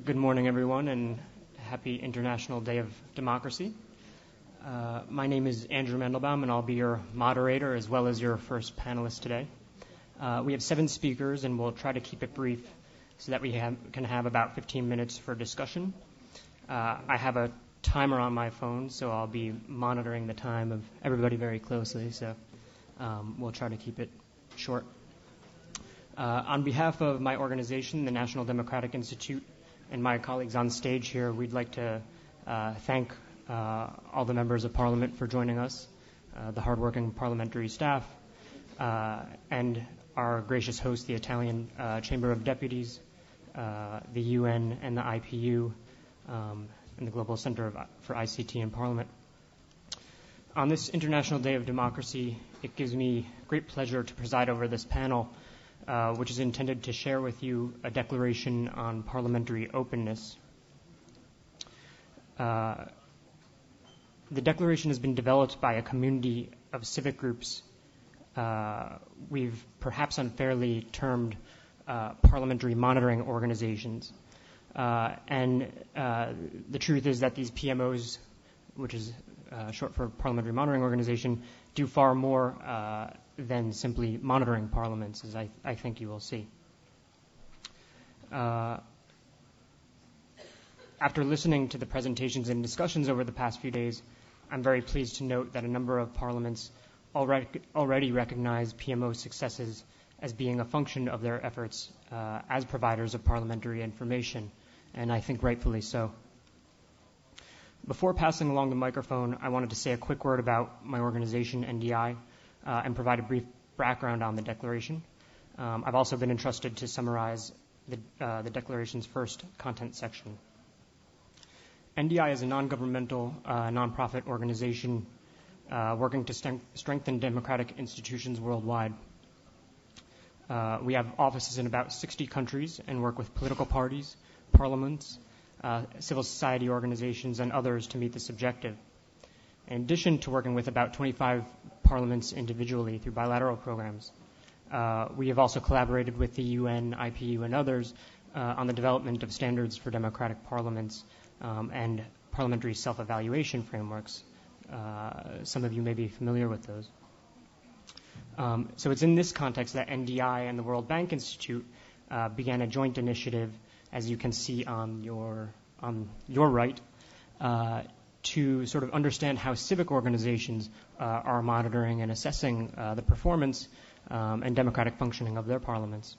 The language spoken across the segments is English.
Good morning, everyone, and happy International Day of Democracy. My name is Andrew Mendelbaum, and I'll be your moderator as well as your first panelist today. We have 7 speakers, and we'll try to keep it brief so that we can have about 15 minutes for discussion. I have a timer on my phone, so I'll be monitoring the time of everybody very closely, so we'll try to keep it short. On behalf of my organization, the National Democratic Institute, and my colleagues on stage here, we'd like to thank all the members of Parliament for joining us, the hardworking parliamentary staff, and our gracious host, the Italian Chamber of Deputies, the UN and the IPU, and the Global Center for ICT in Parliament. On this International Day of Democracy, it gives me great pleasure to preside over this panel, which is intended to share with you a declaration on parliamentary openness. The declaration has been developed by a community of civic groups we've perhaps unfairly termed parliamentary monitoring organizations. And the truth is that these PMOs, which is short for Parliamentary Monitoring Organization, do far more than simply monitoring parliaments, as I think you will see. After listening to the presentations and discussions over the past few days, I'm very pleased to note that a number of parliaments already recognize PMO successes as being a function of their efforts as providers of parliamentary information, and I think rightfully so. Before passing along the microphone, I wanted to say a quick word about my organization, NDI, and provide a brief background on the declaration. I've also been entrusted to summarize the declaration's first content section. NDI is a non-governmental, nonprofit organization working to strengthen democratic institutions worldwide. We have offices in about 60 countries and work with political parties, parliaments, civil society organizations, and others to meet this objective. In addition to working with about 25 parliaments individually through bilateral programs, we have also collaborated with the UN, IPU, and others on the development of standards for democratic parliaments and parliamentary self-evaluation frameworks. Some of you may be familiar with those. So it's in this context that NDI and the World Bank Institute began a joint initiative, as you can see on your right, to sort of understand how civic organizations are monitoring and assessing the performance and democratic functioning of their parliaments.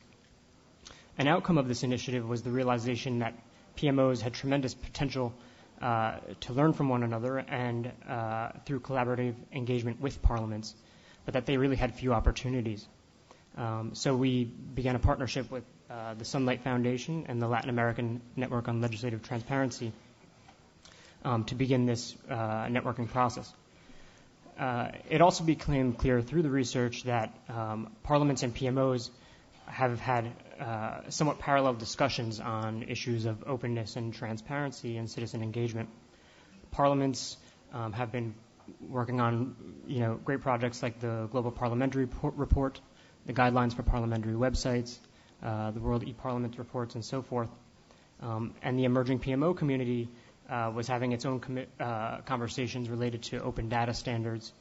An outcome of this initiative was the realization that PMOs had tremendous potential to learn from one another and through collaborative engagement with parliaments, but that they really had few opportunities. So we began a partnership with the Sunlight Foundation and the Latin American Network on Legislative Transparency to begin this networking process. It also became clear through the research that parliaments and PMOs have had somewhat parallel discussions on issues of openness and transparency and citizen engagement. Parliaments have been working on great projects like the Global Parliamentary Report, the guidelines for parliamentary websites, the World e-Parliament reports, and so forth. And the emerging PMO community was having its own conversations related to open data standards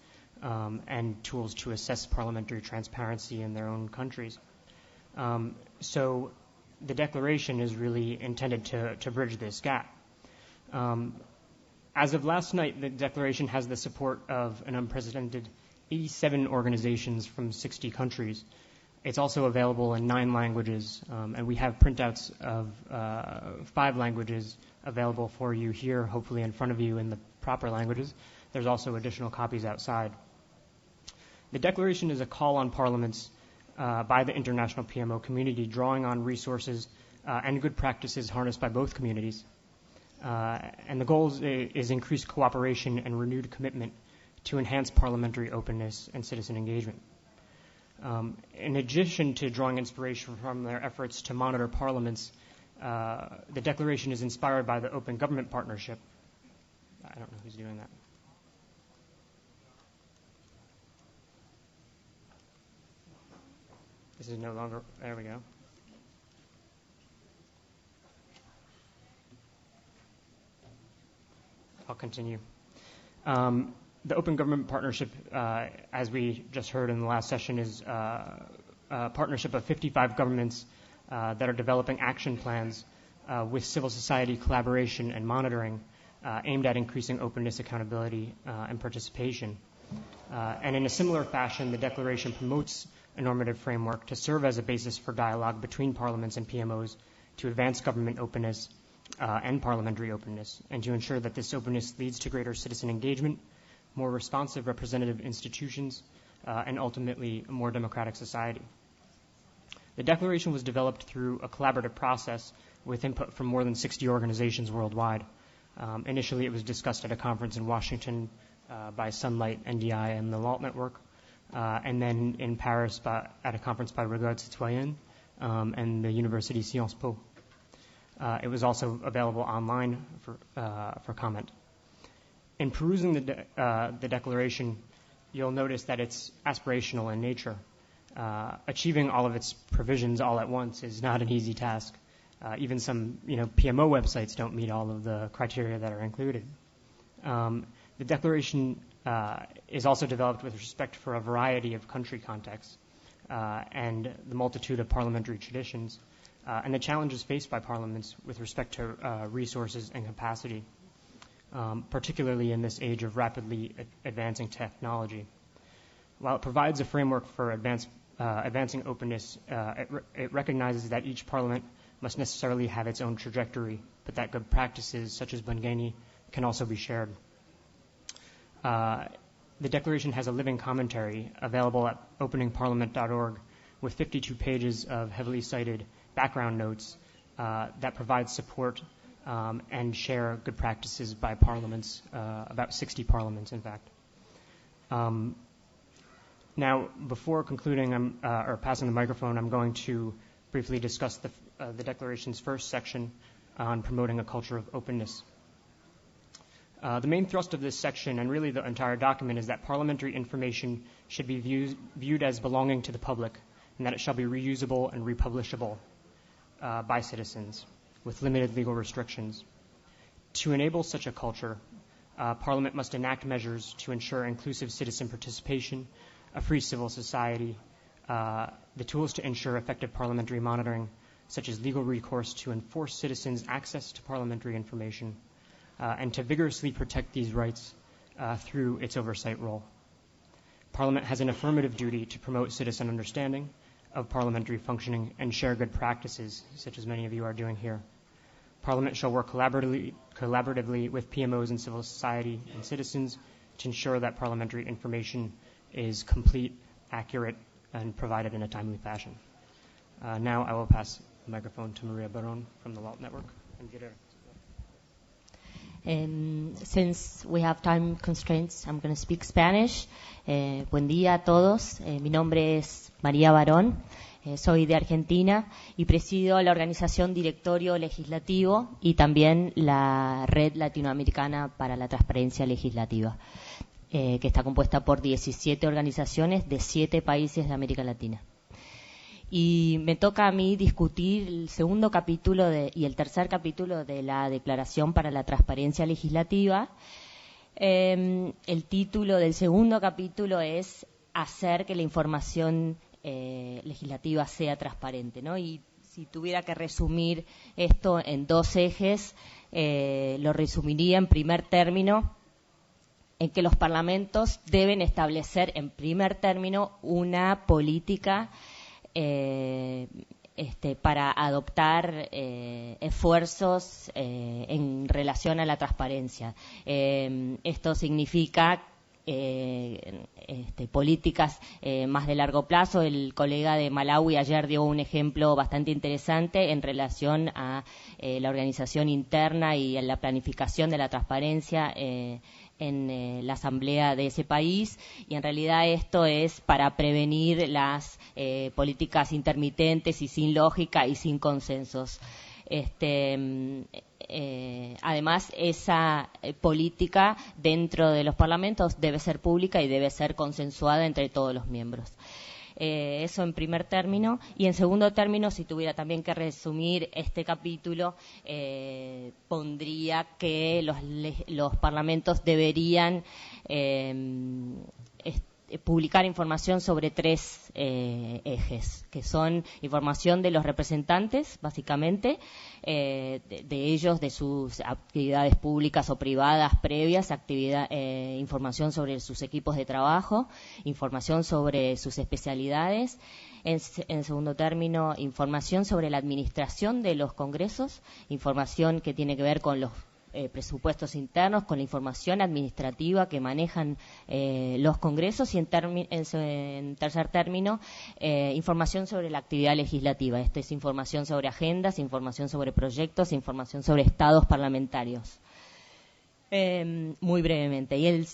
and tools to assess parliamentary transparency in their own countries. So the declaration is really intended to bridge this gap. As of last night, the declaration has the support of an unprecedented 87 organizations from 60 countries. It's also available in 9 languages, and we have printouts of 5 languages available for you here, hopefully in front of you in the proper languages. There's also additional copies outside. The declaration is a call on parliaments by the international PMO community, drawing on resources and good practices harnessed by both communities. And the goal is increased cooperation and renewed commitment to enhance parliamentary openness and citizen engagement. In addition to drawing inspiration from their efforts to monitor parliaments, the declaration is inspired by the Open Government Partnership. I don't know who's doing that. This is no longer, there we go. I'll continue. The Open Government Partnership, as we just heard in the last session, is a partnership of 55 governments that are developing action plans with civil society collaboration and monitoring aimed at increasing openness, accountability, and participation. And in a similar fashion, the Declaration promotes a normative framework to serve as a basis for dialogue between parliaments and PMOs to advance government openness and parliamentary openness, and to ensure that this openness leads to greater citizen engagement, more responsive representative institutions, and ultimately a more democratic society. The Declaration was developed through a collaborative process with input from more than 60 organizations worldwide. Initially, it was discussed at a conference in Washington by Sunlight, NDI, and the LALT Network, and then in Paris at a conference by Regard Citoyen and the University Sciences Po. It was also available online for comment. In perusing the Declaration, you'll notice that it's aspirational in nature. Achieving all of its provisions all at once is not an easy task. Even some PMO websites don't meet all of the criteria that are included. The Declaration is also developed with respect for a variety of country contexts and the multitude of parliamentary traditions and the challenges faced by parliaments with respect to resources and capacity, particularly in this age of rapidly advancing technology. While it provides a framework for advancing openness, it recognizes that each parliament must necessarily have its own trajectory, but that good practices such as Bungani can also be shared. The Declaration has a living commentary available at openingparliament.org with 52 pages of heavily cited background notes that provide support and share good practices by parliaments, about 60 parliaments, in fact. Now, before concluding or passing the microphone, I'm going to briefly discuss the Declaration's first section on promoting a culture of openness. The main thrust of this section, and really the entire document, is that parliamentary information should be viewed as belonging to the public, and that it shall be reusable and republishable by citizens with limited legal restrictions. To enable such a culture, Parliament must enact measures to ensure inclusive citizen participation, a free civil society, the tools to ensure effective parliamentary monitoring, such as legal recourse to enforce citizens' access to parliamentary information, and to vigorously protect these rights through its oversight role. Parliament has an affirmative duty to promote citizen understanding of parliamentary functioning and share good practices, such as many of you are doing here. Parliament shall work collaboratively with PMOs and civil society and citizens to ensure that parliamentary information is complete, accurate, and provided in a timely fashion. Now I will pass the microphone to Maria Barón from the LALT Network. Since we have time constraints, I'm going to speak Spanish. Buen día a todos. Mi nombre es María Barón. Soy de Argentina y presido la organización Directorio Legislativo y también la Red Latinoamericana para la Transparencia Legislativa, que está compuesta por 17 organizaciones de 7 países de América Latina. Y me toca a mí discutir el segundo capítulo y el tercer capítulo de la Declaración para la Transparencia Legislativa. El título del segundo capítulo es hacer que la información legislativa sea transparente, ¿no? Y si tuviera que resumir esto en 2 ejes, lo resumiría en primer término en que los parlamentos deben establecer en primer término una política para adoptar esfuerzos en relación a la transparencia. Esto significa políticas más de largo plazo. El colega de Malawi ayer dio un ejemplo bastante interesante en relación a la organización interna y a la planificación de la transparencia en la asamblea de ese país, y en realidad esto es para prevenir las políticas intermitentes y sin lógica y sin consensos. Además, esa política dentro de los parlamentos debe ser pública y debe ser consensuada entre todos los miembros. Eso en primer término. Y en segundo término, si tuviera también que resumir este capítulo, pondría que los parlamentos deberían publicar información sobre tres ejes, que son información de los representantes, básicamente, de ellos, de sus actividades públicas o privadas previas, información sobre sus equipos de trabajo, información sobre sus especialidades. En segundo término, información sobre la administración de los congresos, información que tiene que ver con los presupuestos internos, con la información administrativa que manejan los congresos, y en tercer término, información sobre la actividad legislativa. Esta es información sobre agendas, información sobre proyectos, información sobre estados parlamentarios. Muy brevemente. Y el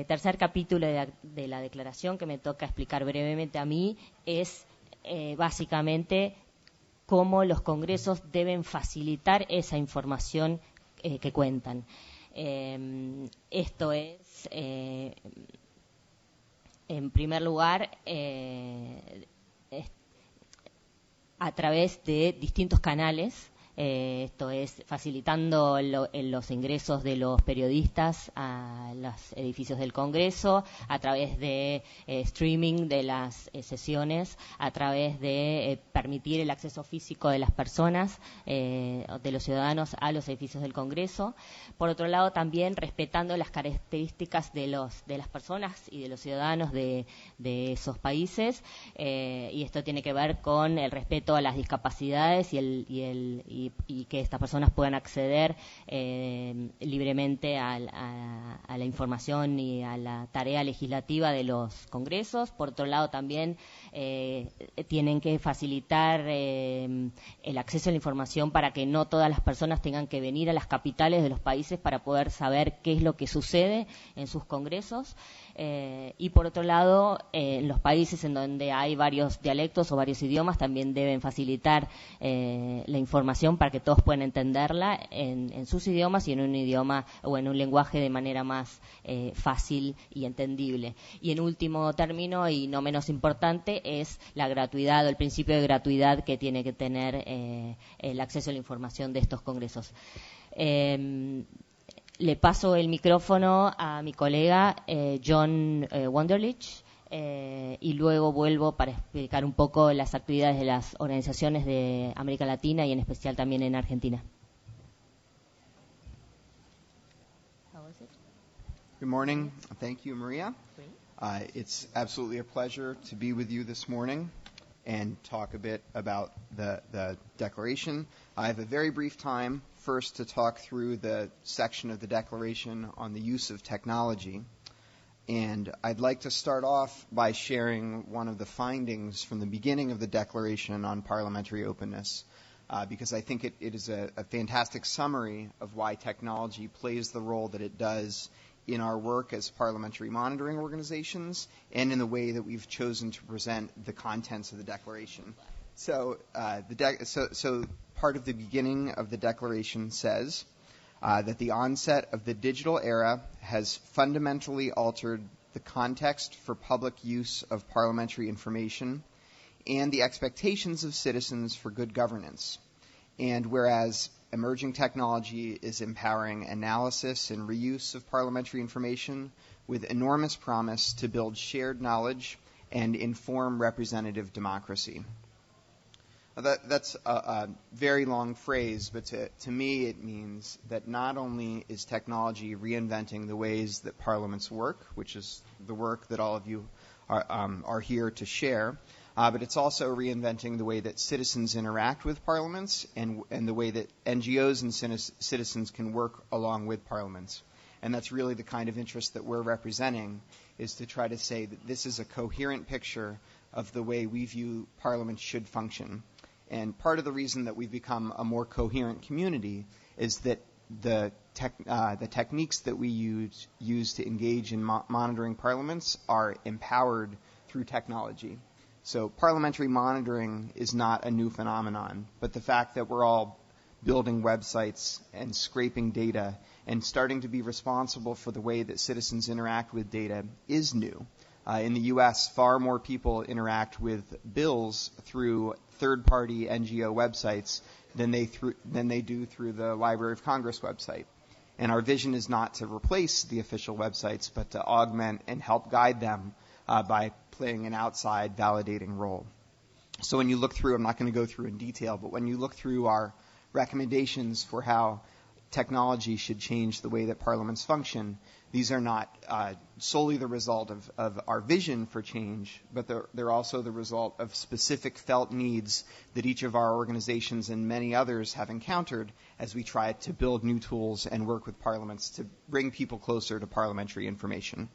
tercer capítulo de la declaración que me toca explicar brevemente a mí es básicamente cómo los congresos deben facilitar esa información que cuentan. Esto es, en primer lugar, a través de distintos canales. Esto es facilitando los ingresos de los periodistas a los edificios del Congreso, a través de streaming de las sesiones, a través de permitir el acceso físico de las personas, de los ciudadanos a los edificios del Congreso. Por otro lado, también respetando las características de las personas y de los ciudadanos de esos países, y esto tiene que ver con el respeto a las discapacidades y que estas personas puedan acceder libremente a la información y a la tarea legislativa de los congresos. Por otro lado, también tienen que facilitar el acceso a la información para que no todas las personas tengan que venir a las capitales de los países para poder saber qué es lo que sucede en sus congresos. Y por otro lado, en los países en donde hay varios dialectos o varios idiomas, también deben facilitar la información para que todos puedan entenderla en sus idiomas y en un idioma o en un lenguaje de manera más fácil y entendible. Y en último término, y no menos importante, es la gratuidad o el principio de gratuidad que tiene que tener el acceso a la información de estos congresos. Le paso el micrófono a mi colega John Wunderlich, y luego vuelvo para explicar un poco las actividades de las organizaciones de América Latina y en especial también en Argentina. Good morning. Thank you, Maria. It's absolutely a pleasure to be with you this morning and talk a bit about the Declaration. I have a very brief time first to talk through the section of the Declaration on the use of technology. And I'd like to start off by sharing one of the findings from the beginning of the Declaration on parliamentary openness, because I think it is a fantastic summary of why technology plays the role that it does in our work as parliamentary monitoring organizations and in the way that we've chosen to present the contents of the Declaration. So part of the beginning of the Declaration says that the onset of the digital era has fundamentally altered the context for public use of parliamentary information and the expectations of citizens for good governance. And whereas emerging technology is empowering analysis and reuse of parliamentary information with enormous promise to build shared knowledge and inform representative democracy. That's a very long phrase, but to me it means that not only is technology reinventing the ways that parliaments work, which is the work that all of you are here to share, but it's also reinventing the way that citizens interact with parliaments and the way that NGOs and citizens can work along with parliaments. And that's really the kind of interest that we're representing, is to try to say that this is a coherent picture of the way we view parliament should function. And part of the reason that we've become a more coherent community is that the techniques that we use to engage in monitoring parliaments are empowered through technology. So parliamentary monitoring is not a new phenomenon, but the fact that we're all building websites and scraping data and starting to be responsible for the way that citizens interact with data is new. In the U.S., far more people interact with bills through third-party NGO websites than they do through the Library of Congress website. And our vision is not to replace the official websites, but to augment and help guide them by playing an outside validating role. So when you look through, I'm not going to go through in detail, but when you look through our recommendations for how technology should change the way that parliaments function, these are not solely the result of our vision for change, but they're also the result of specific felt needs that each of our organizations and many others have encountered as we try to build new tools and work with parliaments to bring people closer to parliamentary information.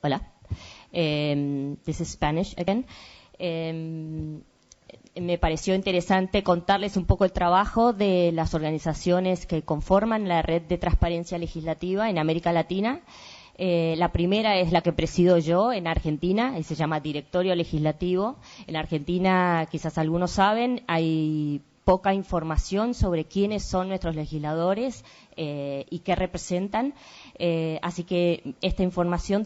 Hola. This is Spanish again. Me pareció interesante contarles un poco el trabajo de las organizaciones que conforman la red de transparencia legislativa en América Latina. La primera es la que presido yo en Argentina, y se llama Directorio Legislativo. En Argentina, quizás algunos saben, hay poca información sobre quiénes son nuestros legisladores y qué representan. Así que esta información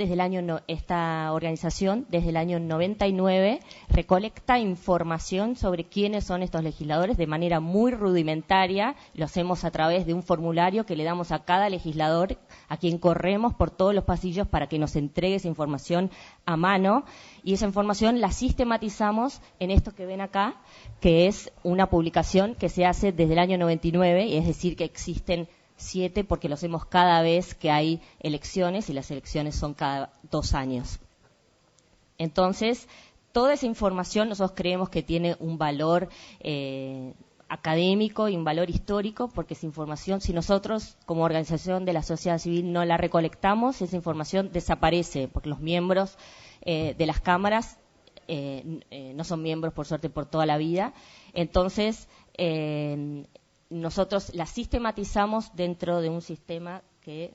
esta organización desde el año 99 recolecta información sobre quiénes son estos legisladores de manera muy rudimentaria. Lo hacemos a través de un formulario que le damos a cada legislador, a quien corremos por todos los pasillos para que nos entregue esa información a mano, y esa información la sistematizamos en esto que ven acá, que es una publicación que se hace desde el año 99, y es decir que existen 7 porque lo hacemos cada vez que hay elecciones, y las elecciones son cada 2 años. Entonces, toda esa información nosotros creemos que tiene un valor académico y un valor histórico, porque esa información, si nosotros como organización de la sociedad civil no la recolectamos, esa información desaparece, porque los miembros de las cámaras no son miembros, por suerte, por toda la vida. Entonces, nosotros la sistematizamos dentro de un sistema que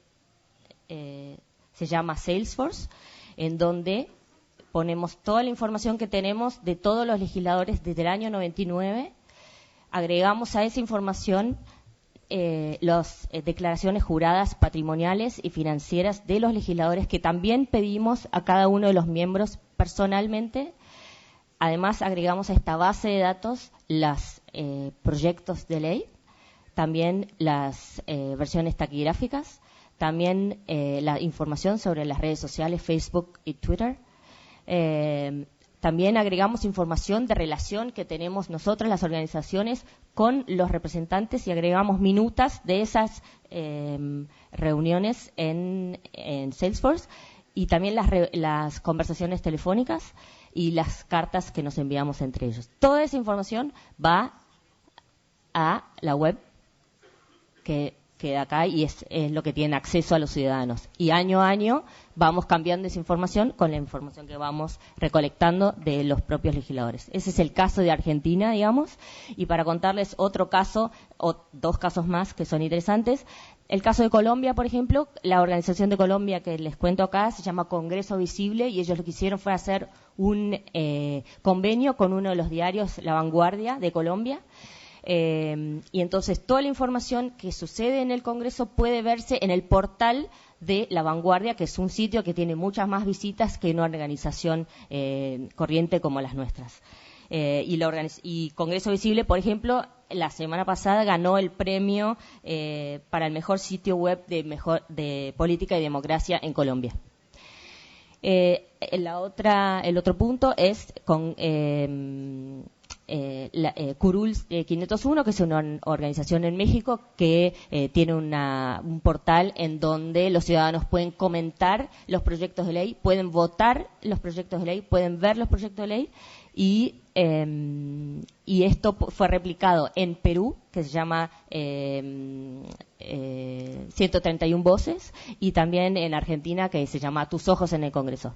se llama Salesforce, en donde ponemos toda la información que tenemos de todos los legisladores desde el año 99, agregamos a esa información las declaraciones juradas patrimoniales y financieras de los legisladores, que también pedimos a cada uno de los miembros personalmente. Además, agregamos a esta base de datos los proyectos de ley, también las versiones taquigráficas, también la información sobre las redes sociales, Facebook y Twitter. También agregamos información de relación que tenemos nosotros, las organizaciones, con los representantes, y agregamos minutas de esas reuniones en Salesforce, y también las conversaciones telefónicas y las cartas que nos enviamos entre ellos. Toda esa información va a la web que queda acá, y es lo que tienen acceso a los ciudadanos. Y año a año vamos cambiando esa información con la información que vamos recolectando de los propios legisladores. Ese es el caso de Argentina, digamos. Y para contarles otro caso, o 2 casos más que son interesantes, el caso de Colombia, por ejemplo, la organización de Colombia que les cuento acá se llama Congreso Visible, y ellos lo que hicieron fue hacer un convenio con uno de los diarios, La Vanguardia, de Colombia. Y entonces toda la información que sucede en el Congreso puede verse en el portal de La Vanguardia, que es un sitio que tiene muchas más visitas que una organización corriente como las nuestras. Y Congreso Visible, por ejemplo, la semana pasada ganó el premio para el mejor sitio web de política y democracia en Colombia. El otro punto es con Curul 501, que es una organización en México que tiene un portal en donde los ciudadanos pueden comentar los proyectos de ley, pueden votar los proyectos de ley, pueden ver los proyectos de ley, y esto fue replicado en Perú, que se llama 131 Voces, y también en Argentina, que se llama Tus Ojos en el Congreso.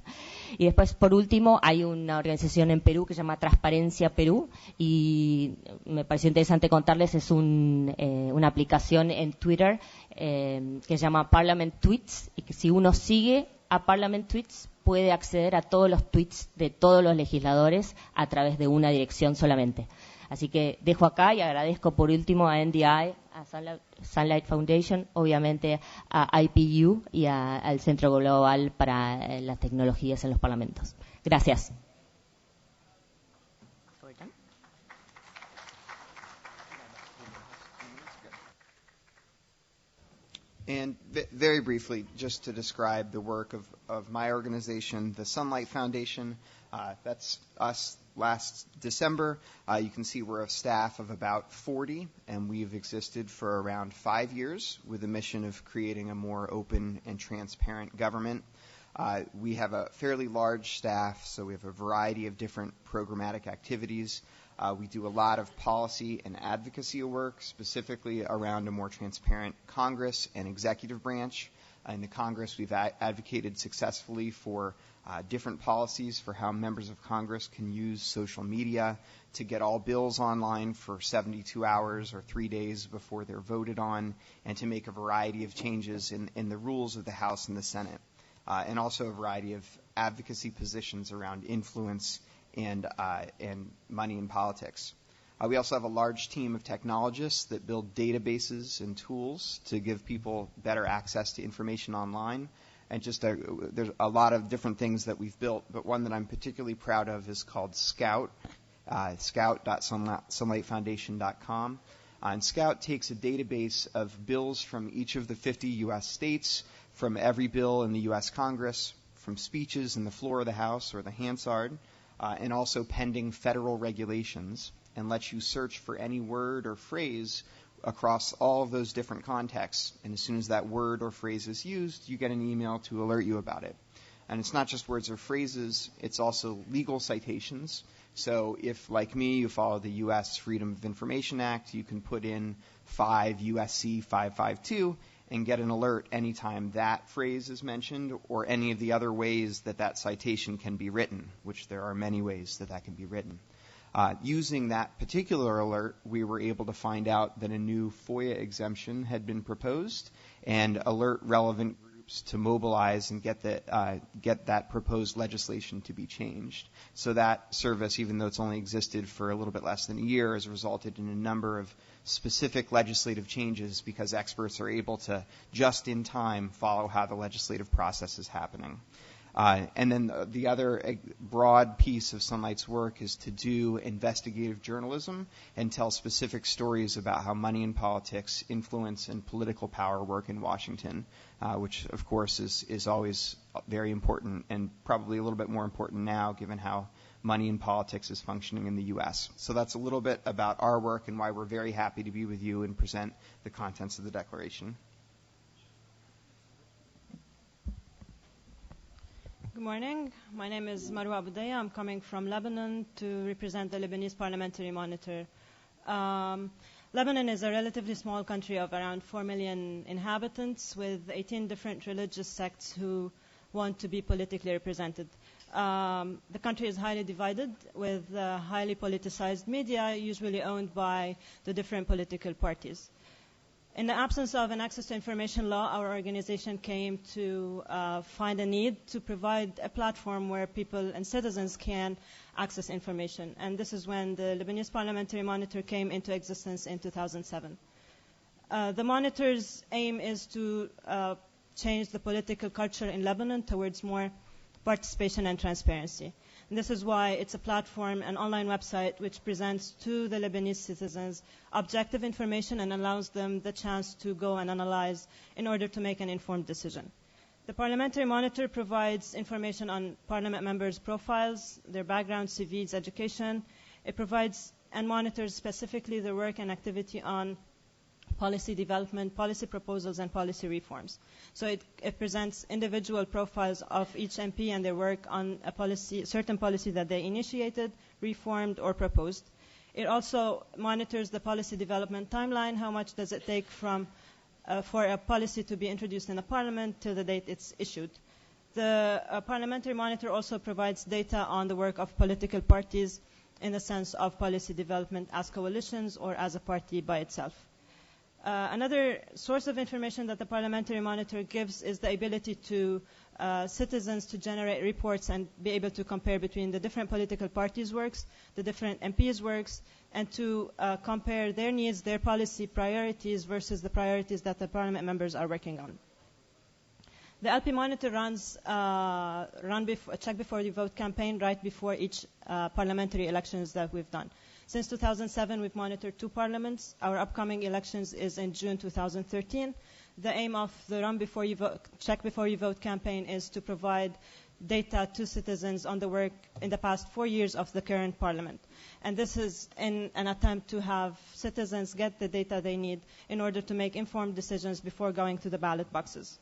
Y después, por último, hay una organización en Perú que se llama Transparencia Perú, y me pareció interesante contarles, es una aplicación en Twitter que se llama Parliament Tweets, y que si uno sigue a Parliament Tweets puede acceder a todos los tweets de todos los legisladores a través de una dirección solamente. Así que dejo acá y agradezco por último a NDI, a Sunlight Foundation, obviamente a IPU y al Centro Global para las Tecnologías en los Parlamentos. Gracias. And very briefly, just to describe the work of my organization, the Sunlight Foundation, that's us last December. You can see we're a staff of about 40, and we've existed for around 5 years with a mission of creating a more open and transparent government. We have a fairly large staff, so we have a variety of different programmatic activities. We do a lot of policy and advocacy work, specifically around a more transparent Congress and executive branch. In the Congress, we've advocated successfully for different policies for how members of Congress can use social media to get all bills online for 72 hours or 3 days before they're voted on, and to make a variety of changes in the rules of the House and the Senate, and also a variety of advocacy positions around influence and money in politics. We also have a large team of technologists that build databases and tools to give people better access to information online. And there's a lot of different things that we've built, but one that I'm particularly proud of is called Scout, scout.sunlightfoundation.com. And Scout takes a database of bills from each of the 50 U.S. states, from every bill in the U.S. Congress, from speeches in the floor of the House or the Hansard, and also pending federal regulations, and lets you search for any word or phrase across all of those different contexts. And as soon as that word or phrase is used, you get an email to alert you about it. And it's not just words or phrases, it's also legal citations. So if, like me, you follow the U.S. Freedom of Information Act, you can put in 5 U.S.C. 552 and get an alert anytime that phrase is mentioned, or any of the other ways that that citation can be written, which there are many ways that can be written. Using that particular alert, we were able to find out that a new FOIA exemption had been proposed, and alert relevant groups to mobilize and get that proposed legislation to be changed. So that service, even though it's only existed for a little bit less than a year, has resulted in a number of specific legislative changes, because experts are able to just in time follow how the legislative process is happening. And then the other broad piece of Sunlight's work is to do investigative journalism and tell specific stories about how money in politics, influence, and political power work in Washington, which, of course, is always very important, and probably a little bit more important now given how money in politics is functioning in the U.S. So that's a little bit about our work and why we're very happy to be with you and present the contents of the Declaration. Good morning. My name is Marwa Abudaya. I'm coming from Lebanon to represent the Lebanese Parliamentary Monitor. Lebanon is a relatively small country of around 4 million inhabitants, with 18 different religious sects who want to be politically represented. The country is highly divided, with highly politicized media, usually owned by the different political parties. In the absence of an access to information law, our organization came to find a need to provide a platform where people and citizens can access information. And this is when the Lebanese Parliamentary Monitor came into existence in 2007. The Monitor's aim is to change the political culture in Lebanon towards more participation and transparency. And this is why it's a platform, an online website, which presents to the Lebanese citizens objective information and allows them the chance to go and analyze in order to make an informed decision. The Parliamentary Monitor provides information on parliament members' profiles, their background, CVs, education. It provides and monitors specifically their work and activity on policy development, policy proposals, and policy reforms. So it presents individual profiles of each MP and their work on a policy, certain policy that they initiated, reformed, or proposed. It also monitors the policy development timeline. How much does it take for a policy to be introduced in the parliament till the date it's issued? The Parliamentary Monitor also provides data on the work of political parties in the sense of policy development as coalitions or as a party by itself. Another source of information that the Parliamentary Monitor gives is the ability to citizens to generate reports and be able to compare between the different political parties' works, the different MPs' works, and to compare their needs, their policy priorities versus the priorities that the parliament members are working on. The LP Monitor runs a check before you vote campaign right before each parliamentary elections that we've done. Since 2007, we've monitored 2 parliaments. Our upcoming elections is in June 2013. The aim of the check before you vote campaign is to provide data to citizens on the work in the past 4 years of the current parliament. And this is in an attempt to have citizens get the data they need in order to make informed decisions before going to the ballot boxes.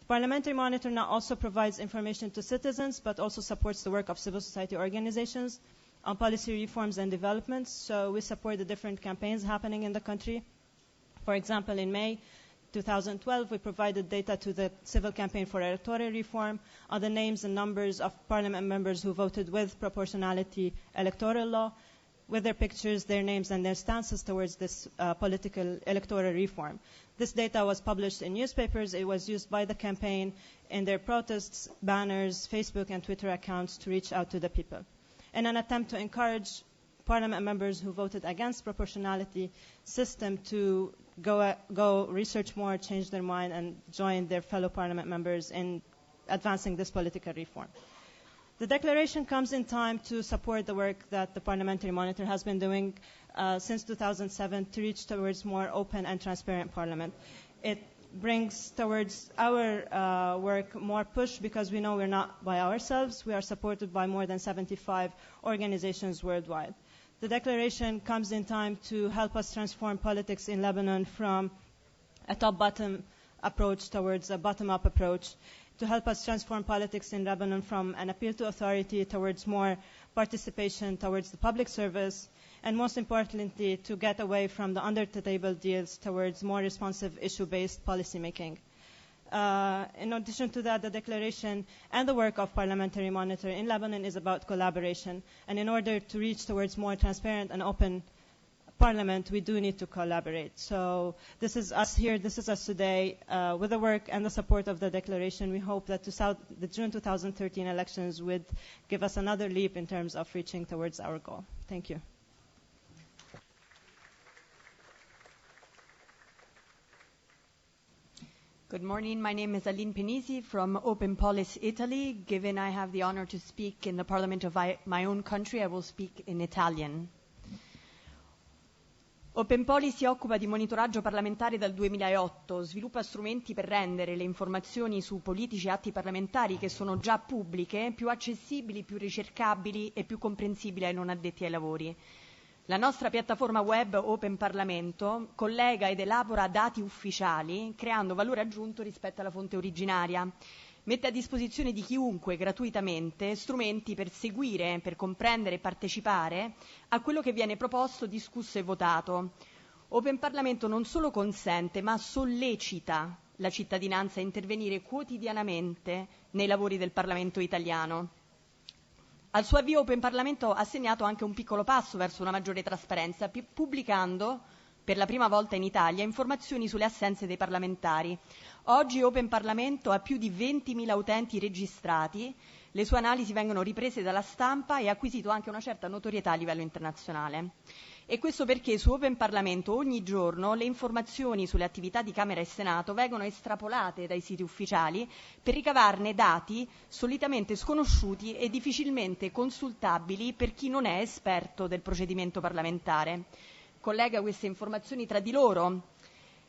The Parliamentary Monitor now also provides information to citizens, but also supports the work of civil society organizations on policy reforms and developments. So we support the different campaigns happening in the country. For example, in May 2012, we provided data to the Civil Campaign for Electoral Reform on the names and numbers of parliament members who voted with proportionality electoral law, with their pictures, their names, and their stances towards this political electoral reform. This data was published in newspapers. It was used by the campaign in their protests, banners, Facebook, and Twitter accounts to reach out to the people. In an attempt to encourage parliament members who voted against proportionality system to go research more, change their mind, and join their fellow parliament members in advancing this political reform. The declaration comes in time to support the work that the Parliamentary Monitor has been doing since 2007 to reach towards more open and transparent parliament. It brings towards our work more push because we know we're not by ourselves. We are supported by more than 75 organizations worldwide. The declaration comes in time to help us transform politics in Lebanon from a top-bottom approach towards a bottom-up approach, to help us transform politics in Lebanon from an appeal to authority towards more participation towards the public service, and most importantly, to get away from the under-the-table deals towards more responsive issue-based policymaking. In addition to that, the declaration and the work of Parliamentary Monitor in Lebanon is about collaboration. And in order to reach towards more transparent and open parliament, we do need to collaborate. So this is us here, this is us today. With the work and the support of the declaration, we hope that the June 2013 elections would give us another leap in terms of reaching towards our goal. Thank you. Good morning. My name is Aline Penisi from Open Policy Italy. Given I have the honor to speak in the parliament of my own country, I will speak in Italian. Open Policy si occupa di monitoraggio parlamentare dal 2008, sviluppa strumenti per rendere le informazioni su politici e atti parlamentari che sono già pubbliche più accessibili, più ricercabili e più comprensibili ai non addetti ai lavori. La nostra piattaforma web Open Parlamento collega ed elabora dati ufficiali, creando valore aggiunto rispetto alla fonte originaria. Mette a disposizione di chiunque gratuitamente strumenti per seguire, per comprendere e partecipare a quello che viene proposto, discusso e votato. Open Parlamento non solo consente, ma sollecita la cittadinanza a intervenire quotidianamente nei lavori del Parlamento italiano. Al suo avvio Open Parlamento ha segnato anche un piccolo passo verso una maggiore trasparenza, pubblicando per la prima volta in Italia informazioni sulle assenze dei parlamentari. Oggi Open Parlamento ha più di 20.000 utenti registrati, le sue analisi vengono riprese dalla stampa e ha acquisito anche una certa notorietà a livello internazionale. E questo perché su Open Parlamento ogni giorno le informazioni sulle attività di Camera e Senato vengono estrapolate dai siti ufficiali per ricavarne dati solitamente sconosciuti e difficilmente consultabili per chi non è esperto del procedimento parlamentare. Collega queste informazioni tra di loro,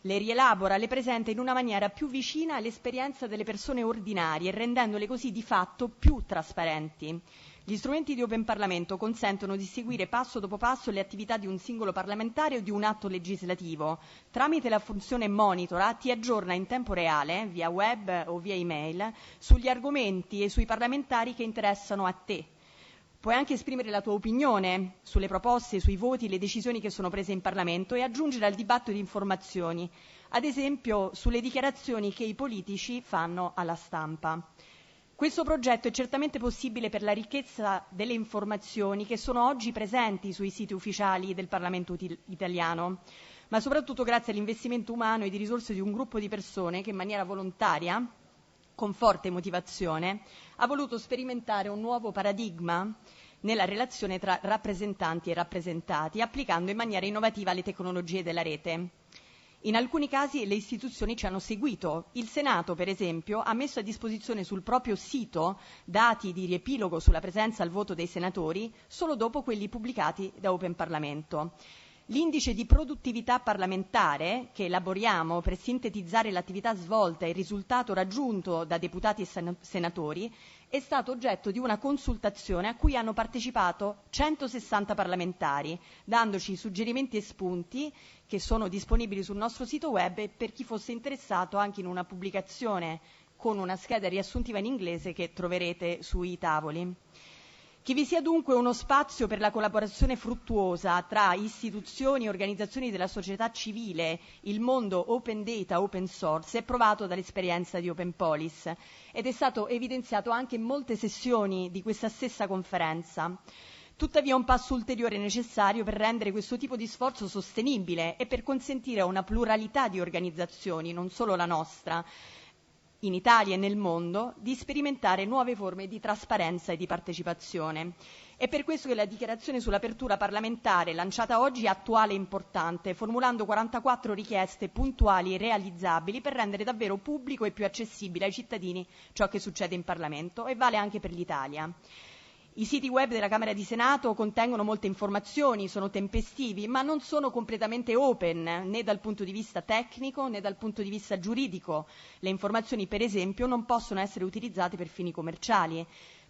le rielabora, le presenta in una maniera più vicina all'esperienza delle persone ordinarie, rendendole così di fatto più trasparenti. Gli strumenti di Open Parlamento consentono di seguire passo dopo passo le attività di un singolo parlamentare o di un atto legislativo. Tramite la funzione Monitora ti aggiorna in tempo reale, via web o via email, sugli argomenti e sui parlamentari che interessano a te. Puoi anche esprimere la tua opinione sulle proposte, sui voti, le decisioni che sono prese in Parlamento e aggiungere al dibattito di informazioni, ad esempio sulle dichiarazioni che i politici fanno alla stampa. Questo progetto è certamente possibile per la ricchezza delle informazioni che sono oggi presenti sui siti ufficiali del Parlamento italiano, ma soprattutto grazie all'investimento umano e di risorse di un gruppo di persone che in maniera volontaria con forte motivazione, ha voluto sperimentare un nuovo paradigma nella relazione tra rappresentanti e rappresentati, applicando in maniera innovativa le tecnologie della rete. In alcuni casi le istituzioni ci hanno seguito. Il Senato, per esempio, ha messo a disposizione sul proprio sito dati di riepilogo sulla presenza al voto dei senatori solo dopo quelli pubblicati da Open Parlamento. L'indice di produttività parlamentare, che elaboriamo per sintetizzare l'attività svolta e il risultato raggiunto da deputati e senatori, è stato oggetto di una consultazione a cui hanno partecipato 160 parlamentari, dandoci suggerimenti e spunti che sono disponibili sul nostro sito web e per chi fosse interessato anche in una pubblicazione con una scheda riassuntiva in inglese che troverete sui tavoli. Che vi sia dunque uno spazio per la collaborazione fruttuosa tra istituzioni e organizzazioni della società civile, il mondo open data, open source, è provato dall'esperienza di Open Policy ed è stato evidenziato anche in molte sessioni di questa stessa conferenza. Tuttavia un passo ulteriore è necessario per rendere questo tipo di sforzo sostenibile e per consentire a una pluralità di organizzazioni, non solo la nostra, in Italia e nel mondo, di sperimentare nuove forme di trasparenza e di partecipazione. È per questo che la dichiarazione sull'apertura parlamentare lanciata oggi è attuale e importante, formulando 44 richieste puntuali e realizzabili per rendere davvero pubblico e più accessibile ai cittadini ciò che succede in Parlamento, e vale anche per l'Italia. I siti web della Camera di Senato contengono molte informazioni, sono tempestivi, ma non sono completamente open, né dal punto di vista tecnico né dal punto di vista giuridico. Le informazioni, per esempio, non possono essere utilizzate per fini commerciali.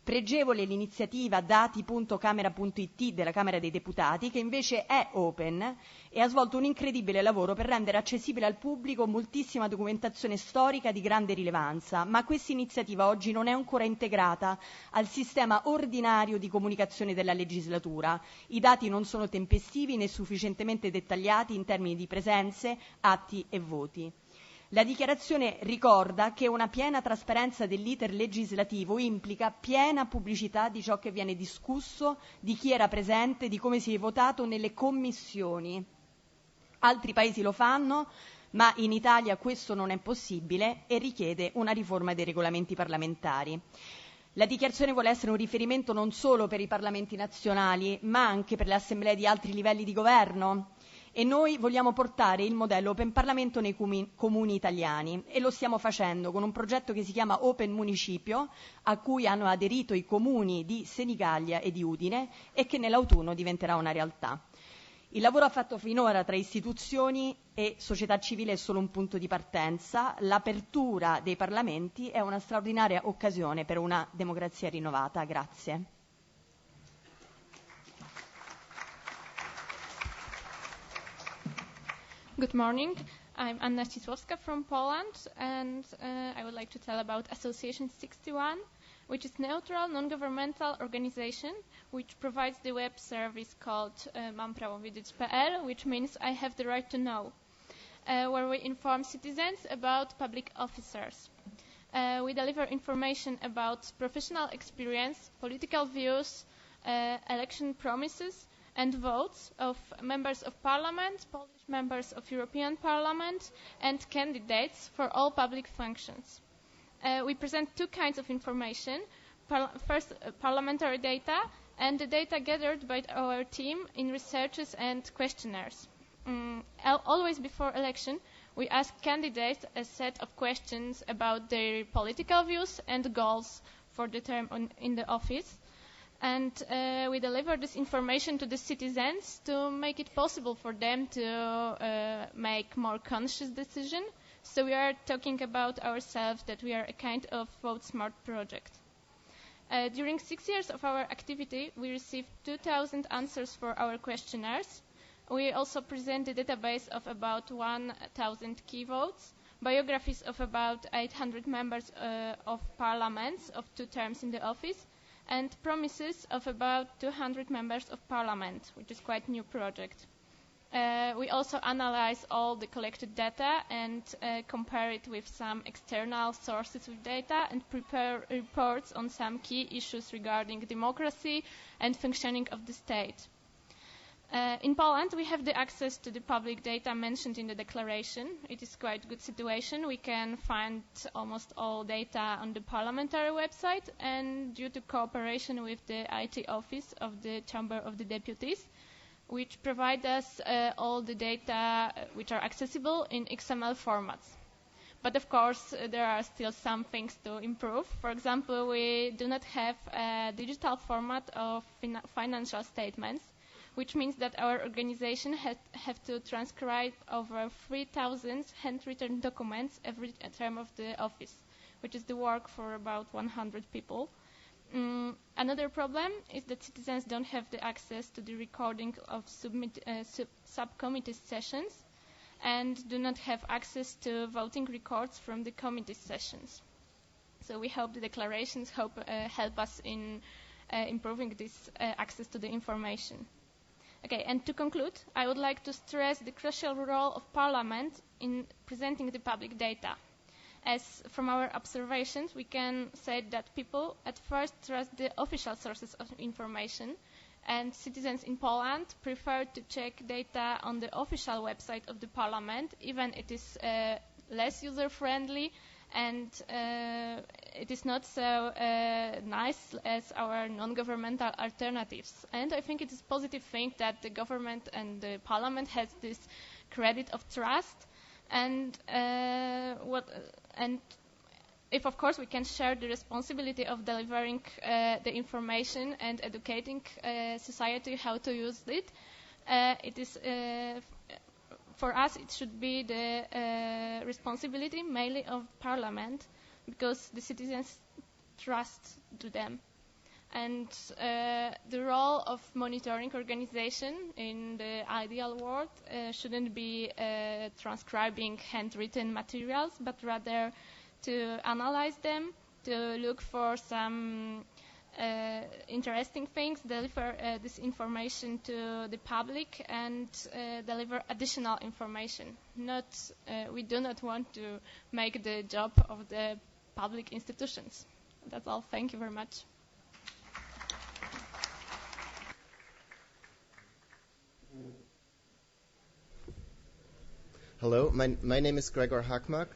Pregevole l'iniziativa dati.camera.it della Camera dei Deputati, che invece è open e ha svolto un incredibile lavoro per rendere accessibile al pubblico moltissima documentazione storica di grande rilevanza, ma questa iniziativa oggi non è ancora integrata al sistema ordinario di comunicazione della legislatura. I dati non sono tempestivi né sufficientemente dettagliati in termini di presenze, atti e voti. La dichiarazione ricorda che una piena trasparenza dell'iter legislativo implica piena pubblicità di ciò che viene discusso, di chi era presente, di come si è votato nelle commissioni. Altri paesi lo fanno, ma in Italia questo non è possibile e richiede una riforma dei regolamenti parlamentari. La dichiarazione vuole essere un riferimento non solo per i parlamenti nazionali, ma anche per le assemblee di altri livelli di governo. E noi vogliamo portare il modello Open Parlamento nei comuni italiani e lo stiamo facendo con un progetto che si chiama Open Municipio, a cui hanno aderito i comuni di Senigallia e di Udine e che nell'autunno diventerà una realtà. Il lavoro fatto finora tra istituzioni e società civile è solo un punto di partenza. L'apertura dei parlamenti è una straordinaria occasione per una democrazia rinnovata. Grazie. Good morning. I'm Anna Cisłowska from Poland, and I would like to tell about Association 61, which is neutral, non-governmental organization, which provides the web service called mamprawowiedzieć.pl, which means I have the right to know, where we inform citizens about public officers. We deliver information about professional experience, political views, election promises, and votes of members of parliament, Polish members of European Parliament, and candidates for all public functions. We present two kinds of information. First, parliamentary data, and the data gathered by our team in researches and questionnaires. Always before election, we ask candidates a set of questions about their political views and goals for the term in the office. And we deliver this information to the citizens to make it possible for them to make more conscious decision. So we are talking about ourselves that we are a kind of vote smart project. During 6 years of our activity, we received 2,000 answers for our questionnaires. We also present a database of about 1,000 key votes, biographies of about 800 members of parliaments of 2 terms in the office, and promises of about 200 members of parliament, which is quite a new project. We also analyze all the collected data and compare it with some external sources of data and prepare reports on some key issues regarding democracy and functioning of the state. In Poland, we have the access to the public data mentioned in the declaration. It is quite a good situation. We can find almost all data on the parliamentary website, and due to cooperation with the IT office of the Chamber of the Deputies, which provide us all the data which are accessible in XML formats. But of course, there are still some things to improve. For example, we do not have a digital format of financial statements, which means that our organization have to transcribe over 3,000 handwritten documents every term of the office, which is the work for about 100 people. Another problem is that citizens don't have the access to the recording of subcommittee sessions and do not have access to voting records from the committee sessions. So we hope the declarations help us in improving this access to the information. Okay, and to conclude, I would like to stress the crucial role of Parliament in presenting the public data. As from our observations, we can say that people at first trust the official sources of information, and citizens in Poland prefer to check data on the official website of the Parliament, even it is less user-friendly and it is not so nice as our non-governmental alternatives. And I think it is a positive thing that the government and the Parliament has this credit of trust, and if, of course, we can share the responsibility of delivering the information and educating society how to use it, it is, for us, it should be the responsibility mainly of Parliament, because the citizens trust to them. And the role of monitoring organization in the ideal world shouldn't be transcribing handwritten materials, but rather to analyze them, to look for some interesting things, deliver this information to the public, and deliver additional information. We do not want to make the job of the public institutions. That's all. Thank you very much. Hello, my name is Gregor Hakmak.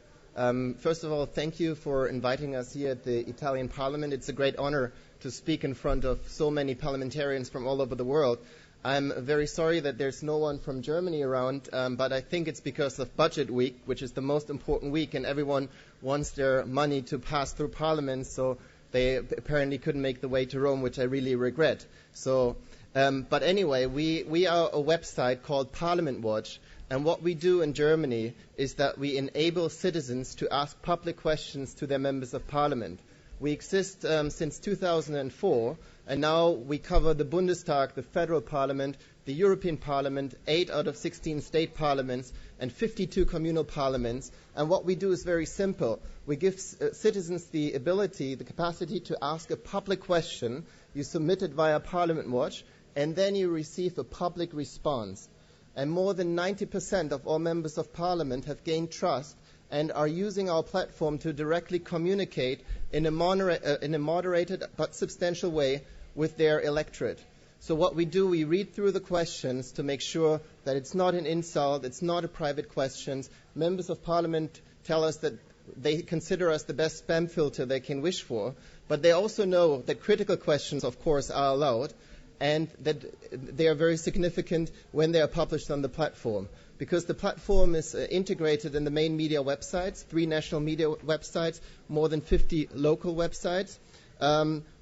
First of all, thank you for inviting us here at the Italian Parliament. It's a great honor to speak in front of so many parliamentarians from all over the world. I'm very sorry that there's no one from Germany around, but I think it's because of Budget Week, which is the most important week, and everyone wants their money to pass through Parliament, so they apparently couldn't make the way to Rome, which I really regret. So, but anyway, we are a website called Parliament Watch. And what we do in Germany is that we enable citizens to ask public questions to their members of parliament. We exist since 2004, and now we cover the Bundestag, the federal parliament, the European Parliament, 8 out of 16 state parliaments, and 52 communal parliaments. And what we do is very simple. We give citizens the ability, the capacity to ask a public question. You submit it via Parliament Watch, and then you receive a public response. And more than 90% of all members of parliament have gained trust and are using our platform to directly communicate in a moderated but substantial way with their electorate. So what we do, we read through the questions to make sure that it's not an insult, it's not a private question. Members of parliament tell us that they consider us the best spam filter they can wish for, but they also know that critical questions, of course, are allowed, and that they are very significant when they are published on the platform. Because the platform is integrated in the main media websites, 3 national media websites, more than 50 local websites.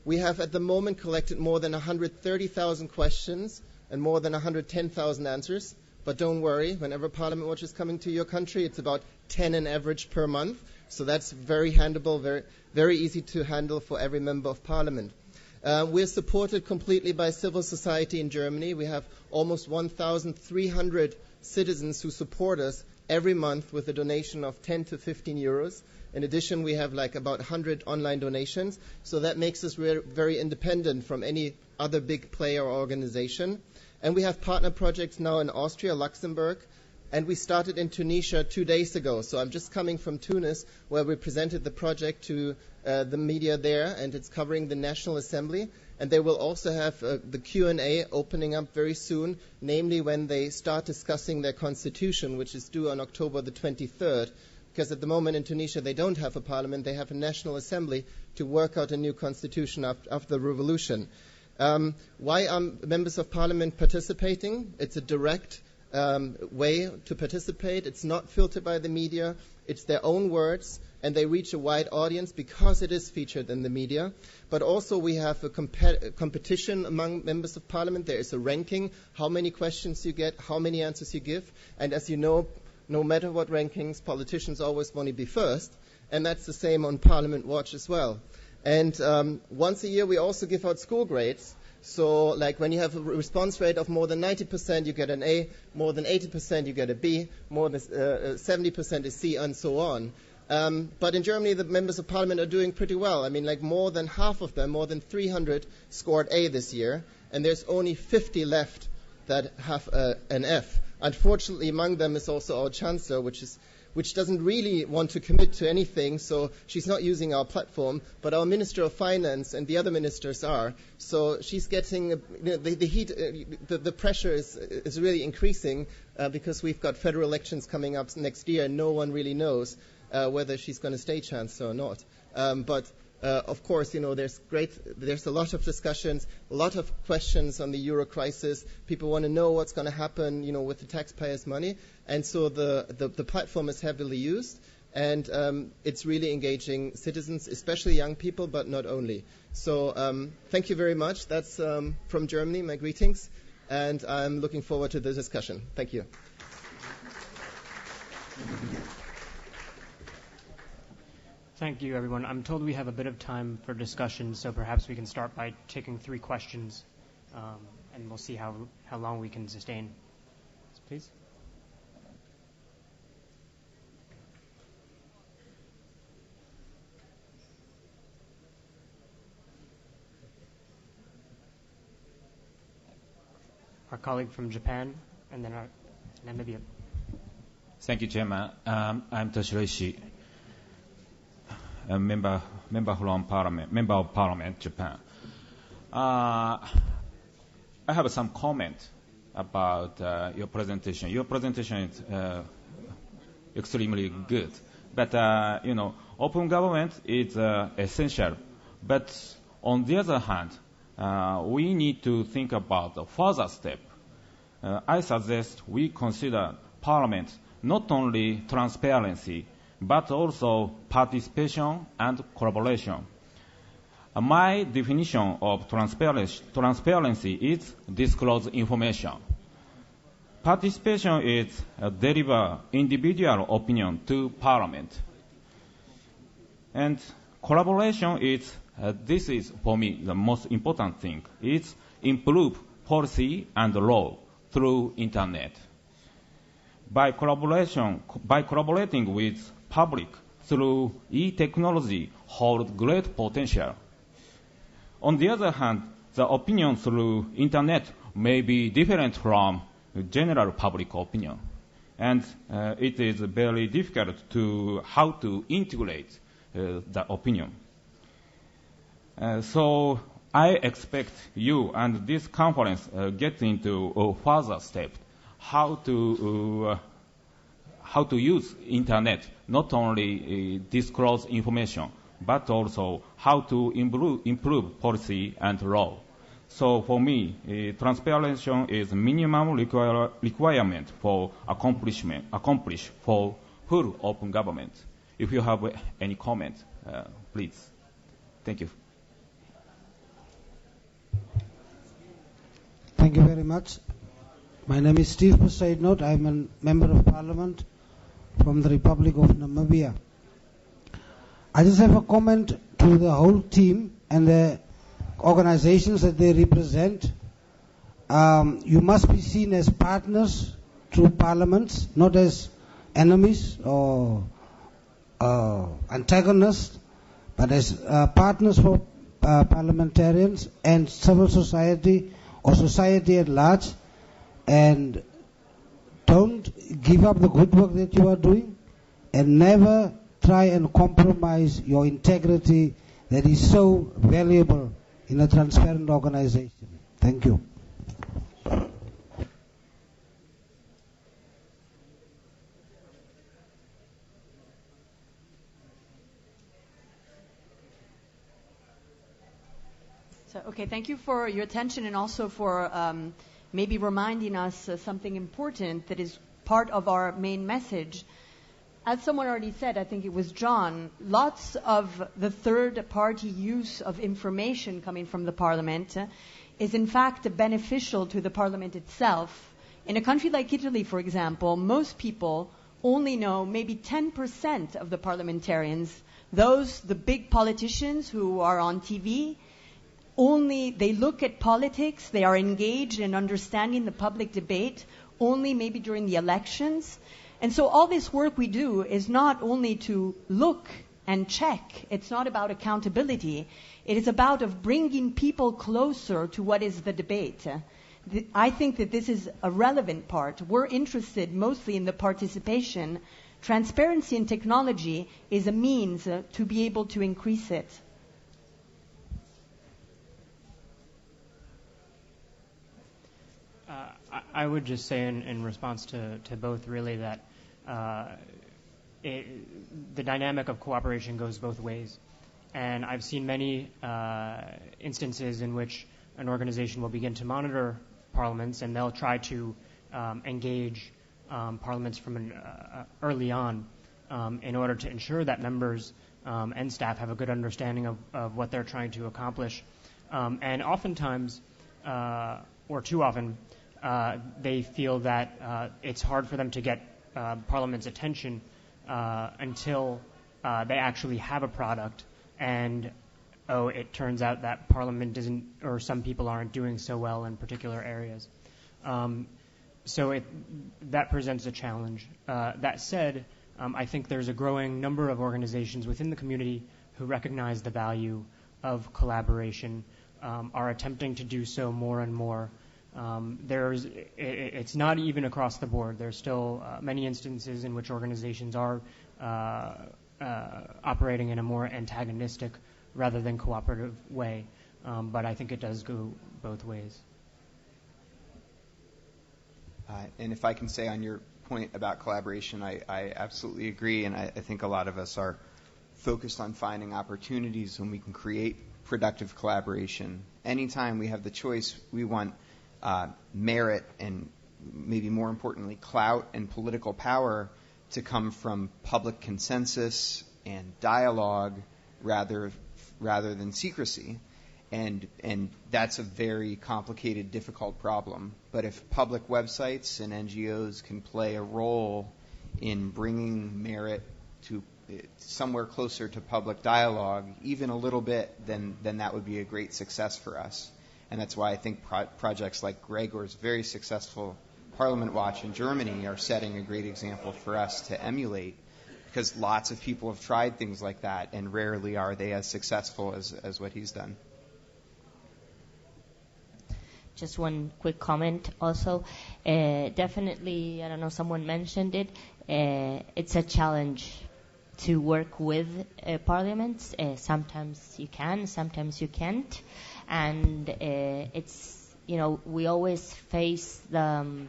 We have at the moment collected more than 130,000 questions and more than 110,000 answers. But don't worry, whenever Parliament Watch is coming to your country, it's about 10 on average per month. So that's very handleable, very, very easy to handle for every member of parliament. We're supported completely by civil society in Germany. We have almost 1,300 citizens who support us every month with a donation of 10 to 15 euros. In addition, we have about 100 online donations. So that makes us very independent from any other big player or organization. And we have partner projects now in Austria, Luxembourg, and we started in Tunisia 2 days ago. So I'm just coming from Tunis, where we presented the project to the media there, and it's covering the National Assembly. And they will also have the Q&A opening up very soon, namely when they start discussing their constitution, which is due on October the 23rd. Because at the moment in Tunisia they don't have a parliament, they have a national assembly to work out a new constitution after the revolution. Why are members of parliament participating? It's a direct way to participate. It's not filtered by the media. It's their own words, and they reach a wide audience because it is featured in the media. But also we have a competition among members of parliament. There is a ranking, how many questions you get, how many answers you give. And as you know, no matter what rankings, politicians always want to be first. And that's the same on Parliament Watch as well. And once a year we also give out school grades. So like when you have a response rate of more than 90%, you get an A, more than 80% you get a B, more than 70% is C, and so on. But in Germany, the members of parliament are doing pretty well. I mean, like more than half of them, more than 300, scored A this year, and there's only 50 left that have an F. Unfortunately, among them is also our chancellor, which doesn't really want to commit to anything, so she's not using our platform, but our Minister of Finance and the other ministers are. So she's getting, the heat, the pressure is really increasing because we've got federal elections coming up next year, and no one really knows whether she's going to stay chancellor or not. But of course, there's a lot of discussions, a lot of questions on the euro crisis. People want to know what's going to happen, with the taxpayers' money. And so the platform is heavily used, and it's really engaging citizens, especially young people, but not only. So thank you very much. That's from Germany, my greetings. And I'm looking forward to the discussion. Thank you. Thank you, everyone. I'm told we have a bit of time for discussion, so perhaps we can start by taking 3 questions, and we'll see how long we can sustain. Please. Our colleague from Japan, and then our Namibia. Thank you, Chairman. I'm Toshiro Ishii. A member of Parliament, Japan. I have some comment about your presentation. Your presentation is extremely good, but open government is essential. But on the other hand, we need to think about the further step. I suggest we consider Parliament not only transparency, but also participation and collaboration. My definition of transparency is disclose information. Participation is deliver individual opinion to Parliament. And collaboration is, this is for me the most important thing, is improve policy and law through Internet. By collaborating with public through e-technology hold great potential. On the other hand, the opinion through Internet may be different from general public opinion, and it is very difficult to how to integrate the opinion. So I expect you and this conference get into a further step how to use Internet, not only disclose information, but also how to improve policy and law. So for me, transparency is minimum requirement for accomplish for full open government. If you have any comment, please. Thank you. Thank you very much. My name is Steve Poseidnot. I'm a member of Parliament from the Republic of Namibia. I just have a comment to the whole team and the organizations that they represent. You must be seen as partners through parliaments, not as enemies or antagonists, but as partners for parliamentarians and civil society or society at large. And don't give up the good work that you are doing, and never try and compromise your integrity that is so valuable in a transparent organization. Thank you. So, okay, thank you for your attention and also for maybe reminding us something important that is part of our main message. As someone already said, I think it was John, lots of the third-party use of information coming from the parliament is in fact beneficial to the parliament itself. In a country like Italy, for example, most people only know maybe 10% of the parliamentarians, the big politicians who are on TV. Only they look at politics, they are engaged in understanding the public debate only maybe during the elections. And so all this work we do is not only to look and check. It's not about accountability. It is about of bringing people closer to what is the debate. I think that this is a relevant part. We're interested mostly in the participation. Transparency in technology is a means to be able to increase it. I would just say in response to both really that the dynamic of cooperation goes both ways. And I've seen many instances in which an organization will begin to monitor parliaments and they'll try to engage parliaments from early on in order to ensure that members and staff have a good understanding of what they're trying to accomplish. And oftentimes, or too often, they feel that it's hard for them to get Parliament's attention until they actually have a product and, it turns out that Parliament isn't, or some people aren't doing so well in particular areas. So that presents a challenge. That said, I think there's a growing number of organizations within the community who recognize the value of collaboration, are attempting to do so more and more. It's not even across the board. There's still many instances in which organizations are operating in a more antagonistic rather than cooperative way. But I think it does go both ways. And if I can say on your point about collaboration, I absolutely agree. And I think a lot of us are focused on finding opportunities when we can create productive collaboration. Anytime we have the choice, we want merit and maybe more importantly clout and political power to come from public consensus and dialogue rather than secrecy. And that's a very complicated, difficult problem. But if public websites and NGOs can play a role in bringing merit to somewhere closer to public dialogue, even a little bit, then that would be a great success for us. And that's why I think projects like Gregor's very successful Parliament Watch in Germany are setting a great example for us to emulate, because lots of people have tried things like that, and rarely are they as successful as what he's done. Just one quick comment also. Definitely, I don't know, someone mentioned it. It's a challenge to work with parliaments. Sometimes you can, sometimes you can't. And it's, we always face the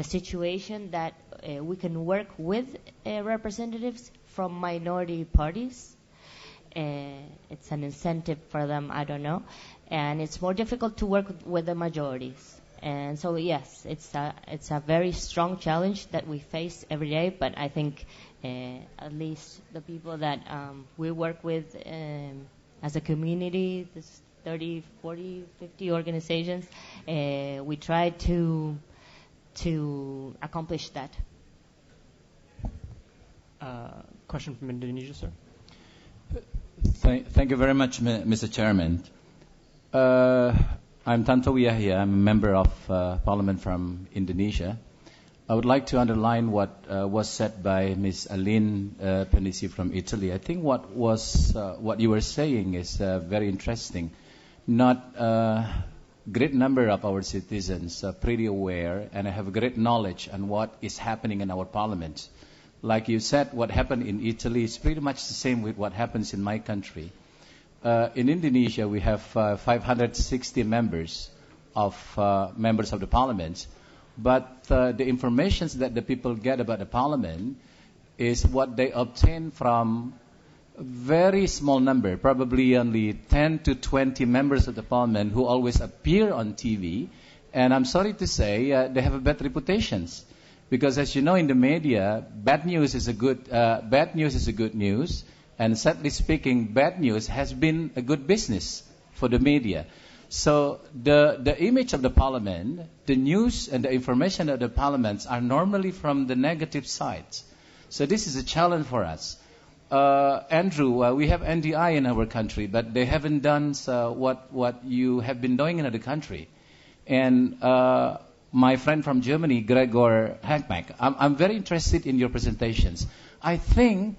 situation that we can work with representatives from minority parties. It's an incentive for them, I don't know. And it's more difficult to work with the majorities. And so, yes, it's a very strong challenge that we face every day, but I think at least the people that we work with as a community, this 30, 40, 50 organizations, we try to accomplish that. Question from Indonesia, sir. Thank you very much, Mr. Chairman. I'm Tantowi Yahya. I'm a member of Parliament from Indonesia. I would like to underline what was said by Ms. Aline Penisi from Italy. I think what you were saying is very interesting. Not a great number of our citizens are pretty aware and have a great knowledge on what is happening in our parliament. Like you said, what happened in Italy is pretty much the same with what happens in my country. in Indonesia, we have 560 members of the parliament. But the information that the people get about the parliament is what they obtain from a very small number, probably only 10 to 20 members of the parliament who always appear on TV. And I'm sorry to say, they have a bad reputation. Because as you know, in the media, bad news is a good news. And sadly speaking, bad news has been a good business for the media. So the image of the parliament, the news and the information of the parliaments are normally from the negative sides. So this is a challenge for us. Andrew, we have NDI in our country, but they haven't done what you have been doing in other country. And my friend from Germany, Gregor Hackmack, I'm very interested in your presentations. I think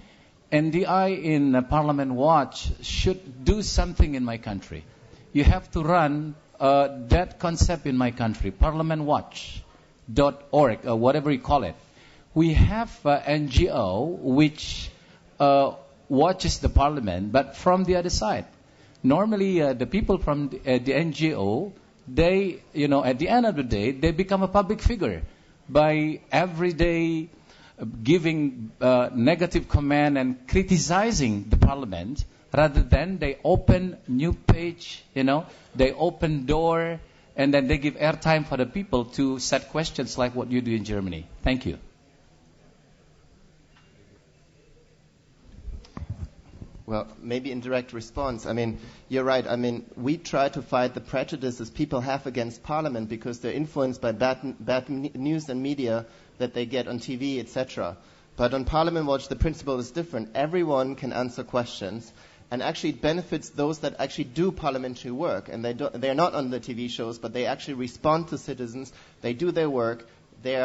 NDI in Parliament Watch should do something in my country. You have to run that concept in my country, parliamentwatch.org, or whatever you call it. We have NGO which watches the parliament, but from the other side. Normally, the people from the NGO, they, at the end of the day, they become a public figure by every day giving negative comment and criticizing the parliament, rather than they open new page, they open door, and then they give airtime for the people to set questions like what you do in Germany. Thank you. Well, maybe in direct response. I mean, you're right. I mean, we try to fight the prejudices people have against Parliament because they're influenced by bad news and media that they get on TV, etc. But on Parliament Watch, the principle is different. Everyone can answer questions. And actually, it benefits those that actually do parliamentary work. And they're not on the TV shows, but they actually respond to citizens. They do their work. They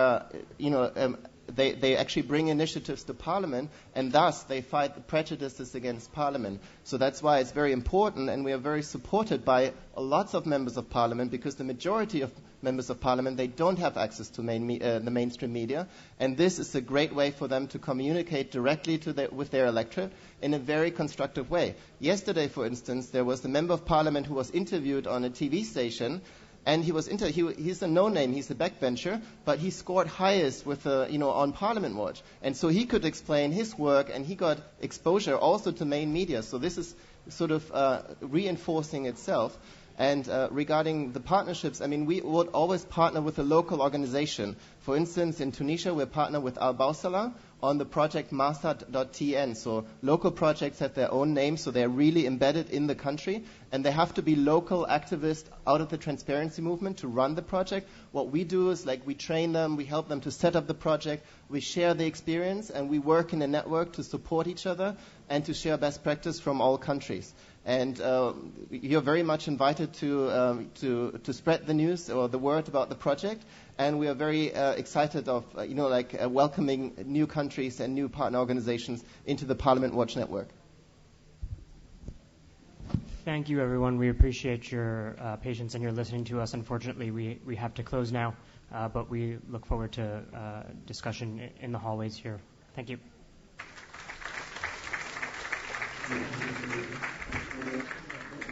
actually bring initiatives to Parliament, and thus they fight the prejudices against Parliament. So that's why it's very important, and we are very supported by lots of members of Parliament, because the majority of members of Parliament, they don't have access to the mainstream media, and this is a great way for them to communicate directly with their electorate in a very constructive way. Yesterday, for instance, there was the member of Parliament who was interviewed on a TV station. And he's a no-name, he's a backbencher, but he scored highest with on Parliament Watch. And so he could explain his work, and he got exposure also to main media. So this is sort of reinforcing itself. And regarding the partnerships, I mean, we would always partner with a local organization. For instance, in Tunisia, we're partnered with Al Bawsala on the project Masad.tn. So local projects have their own name, so they're really embedded in the country, and they have to be local activists out of the transparency movement to run the project. What we do is we train them, we help them to set up the project, we share the experience, and we work in a network to support each other and to share best practice from all countries. And you're very much invited to spread the news or the word about the project. And we are very excited of, welcoming new countries and new partner organizations into the Parliament Watch network. Thank you, everyone. We appreciate your patience and your listening to us. Unfortunately, we have to close now, but we look forward to discussion in the hallways here. Thank you.